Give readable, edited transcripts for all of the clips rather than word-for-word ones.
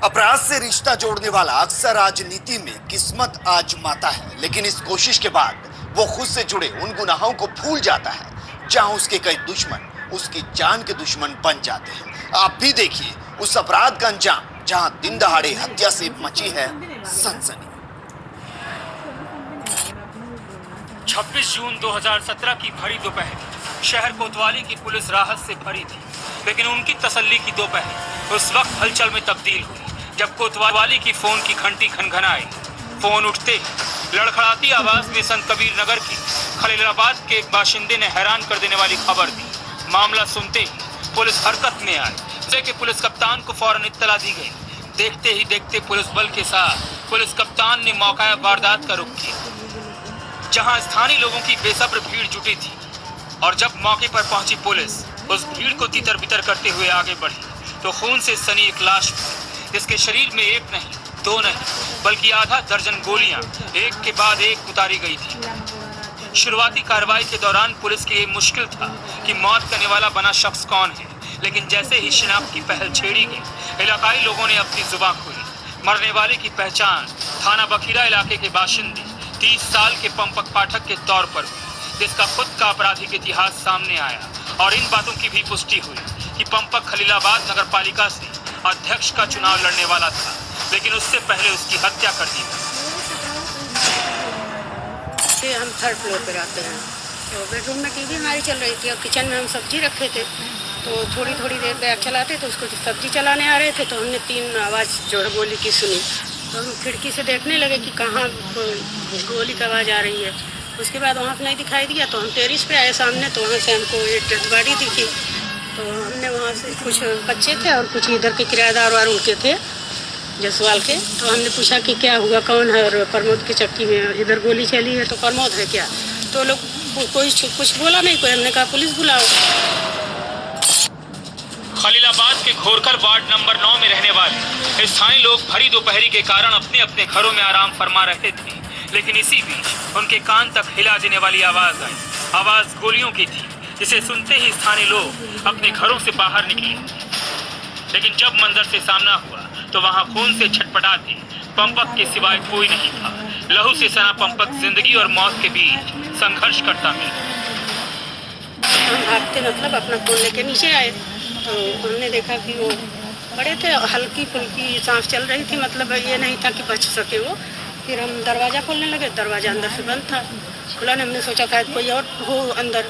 अपराध से रिश्ता जोड़ने वाला अक्सर राजनीति में किस्मत आजमाता है, लेकिन इस कोशिश के बाद वो खुद से जुड़े उन गुनाहों को भूल जाता है जहां उसके कई दुश्मन उसकी जान के दुश्मन बन जाते हैं। आप भी देखिए उस अपराध का अंजाम जहां दिन दहाड़े हत्या से मची है सनसनी। 26 जून 2017 की भरी दोपहर शहर कोतवाली की पुलिस राहत से भरी थी, लेकिन उनकी तसल्ली की दोपहर उस वक्त हलचल में तब्दील हुई जब कोतवाली की फोन की घंटी खनखनाई। फोन उठते लड़खड़ाती आवाज में संत कबीर नगर की खलीलाबाद के एक बाशिंदे ने हैरान कर देने वाली खबर दी। मामला सुनते ही पुलिस हरकत में आई। जिले के पुलिस कप्तान को फौरन इत्तला दी गई। देखते ही देखते पुलिस बल के साथ पुलिस कप्तान ने मौका वारदात का रुख किया, जहां स्थानीय लोगों की बेसब्र भीड़ जुटी थी। और जब मौके पर पहुंची पुलिस उस भीड़ को तितर बितर करते हुए आगे बढ़ी तो खून से सनी एक लाश मिली, जिसके शरीर में एक नहीं, दो नहीं, बल्कि आधा दर्जन गोलियां एक के बाद एक उतारी गई थी। शुरुआती कार्रवाई के दौरान पुलिस के लिए मुश्किल था कि मौत करने वाला बना शख्स कौन है, लेकिन जैसे ही शिनाख्त की पहल छेड़ी गई, इलाकाई लोगों ने अपनी जुबान खोली। मरने वाले की पहचान थाना बखीरा इलाके के बाशिंदे 30 साल के पंपक पाठक के तौर पर हुई, जिसका खुद का आपराधिक इतिहास सामने आया। और इन बातों की भी पुष्टि हुई कि पंपक खलीलाबाद नगर पालिका से अध्यक्ष का चुनाव लड़ने वाला था, लेकिन उससे पहले उसकी हत्या कर दी थी। हम थर्ड फ्लोर पे रहते हैं, तो बेडरूम में टीवी हमारी चल रही थी और किचन में हम सब्जी रखे थे, तो थोड़ी थोड़ी देर बैग चलाते तो उसको सब्जी चलाने आ रहे थे तो हमने 3 आवाज़ जो है गोली की सुनी। तो हम खिड़की से देखने लगे कि कहाँ गोली की आवाज़ आ रही है। उसके बाद वहाँ से नहीं दिखाई दिया तो हम टेरिस पे आए सामने, तो वहाँ से हमको एक डेड बॉडी दिखी। तो हमने वहाँ से कुछ बच्चे थे और कुछ इधर के किराएदार और उनके थे जसवाल के, तो हमने पूछा कि क्या हुआ, कौन है, और प्रमोद की चक्की में इधर गोली चली है तो प्रमोद है क्या। तो लोग कोई कुछ बोला नहीं, कोई, हमने कहा पुलिस बुलाओ। खलीलाबाद के घोरकर वार्ड नंबर 9 में रहने वाले स्थानीय लोग भरी दोपहरी के कारण अपने अपने घरों में आराम फरमा रहे थे, लेकिन इसी बीच उनके कान तक हिला देने वाली आवाज आई। आवाज गोलियों की थी, जिसे सुनते ही स्थानीय लोग अपने घरों से बाहर निकले। लेकिन जब मंजर से सामना हुआ तो वहां खून से छटपटाते पंपक के सिवाय कोई नहीं था। लहू से सना पंपक जिंदगी और मौत के बीच संघर्ष करता मिला। हम भागते मतलब अपना फोन लेके नीचे आए तो हमने देखा कि वो बड़े थे, हल्की फुल्की सांस चल रही थी, मतलब ये नहीं था कि बच सके वो। फिर हम दरवाज़ा खोलने लगे, दरवाज़ा अंदर से बंद था। खुला ने हमने सोचा शायद कोई और हो अंदर।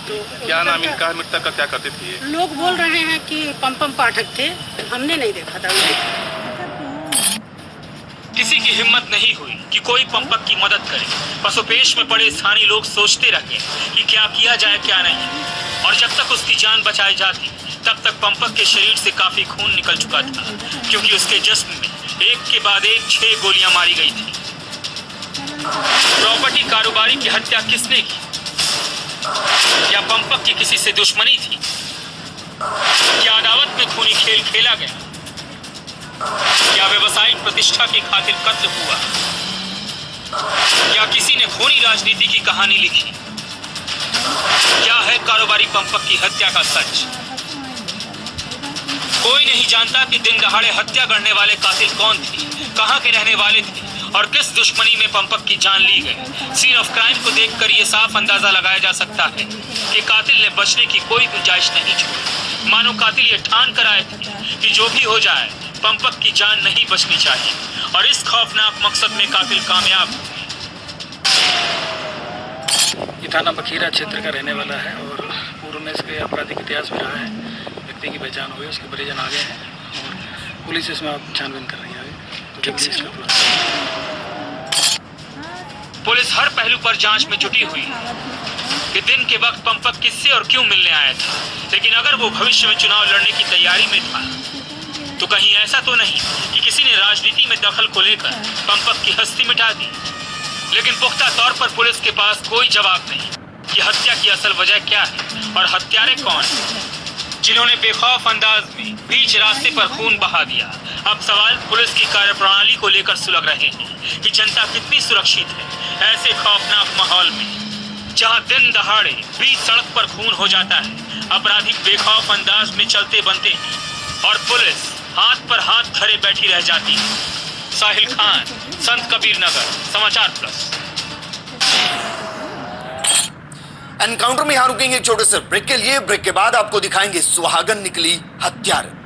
तो क्या नाम इनका, मृतक का क्या करते थे? लोग बोल रहे हैं कि पंपम पाठक थे, हमने नहीं देखा था उन्हें। किसी की हिम्मत नहीं हुई कि कोई पंपक की मदद करे। पशुपेश में पड़े स्थानीय लोग सोचते रहे कि क्या किया जाए क्या नहीं, और जब तक उसकी जान बचाई जाती तब तक पंपक के शरीर से काफी खून निकल चुका था, क्योंकि उसके जिस्म में एक के बाद एक 6 गोलियां मारी गई थी। प्रॉपर्टी कारोबारी की हत्या किसने की? क्या पंपक की किसी से दुश्मनी थी? क्या अदावत में खूनी खेल खेला गया? क्या व्यवसायिक प्रतिष्ठा की खातिर कत्ल हुआ? क्या किसी ने खूनी राजनीति की कहानी लिखी? क्या है कारोबारी पंपक की हत्या का सच? कोई नहीं जानता कि दिन दहाड़े हत्या करने वाले कातिल कौन थे, कहां के रहने वाले थे और किस दुश्मनी में पंपक की जान ली गई। सीन ऑफ क्राइम को देखकर यह साफ अंदाजा लगाया जा सकता है कि कातिल ने बचने की कोई गुंजाइश नहीं छोड़ी। मानो कातिल ये ठान कर आए थे कि जो भी हो जाए पंपक की जान नहीं बचनी चाहिए, और इस खौफनाक मकसद में कातिल कामयाब हुए। ये थाना बखीरा क्षेत्र का रहने वाला है और पूर्व में इसके आपराधिक इतिहास में रहा है। व्यक्ति की पहचान हुई, उसके परिजन आ गए हैं और पुलिस इसमें आप छानबीन कर रही है। पुलिस हर पहलू पर जांच में जुटी हुई कि दिन के वक्त पंपक किससे और क्यों मिलने आया था, लेकिन अगर वो भविष्य में चुनाव लड़ने की तैयारी में था तो कहीं ऐसा तो नहीं कि किसी ने राजनीति में दखल को लेकर पंपक की हस्ती मिटा दी। लेकिन पुख्ता तौर पर पुलिस के पास कोई जवाब नहीं कि हत्या की असल वजह क्या है और हत्यारे कौन है, जिन्होंने बेखौफ अंदाज में बीच रास्ते पर खून बहा दिया। अब सवाल पुलिस की कार्यप्रणाली को लेकर सुलग रहे हैं कि जनता कितनी सुरक्षित है ऐसे खौफनाक माहौल में, जहां दिन दहाड़े बीच सड़क पर खून हो जाता है, अपराधी बेखौफ अंदाज में चलते बनते हैं और पुलिस हाथ पर हाथ धरे बैठी रह जाती है। साहिल खान, संत कबीर नगर, समाचार प्लस। एनकाउंटर में यहां रुकेंगे एक छोटे से ब्रेक के लिए। ब्रेक के बाद आपको दिखाएंगे सुहागन निकली हत्यार।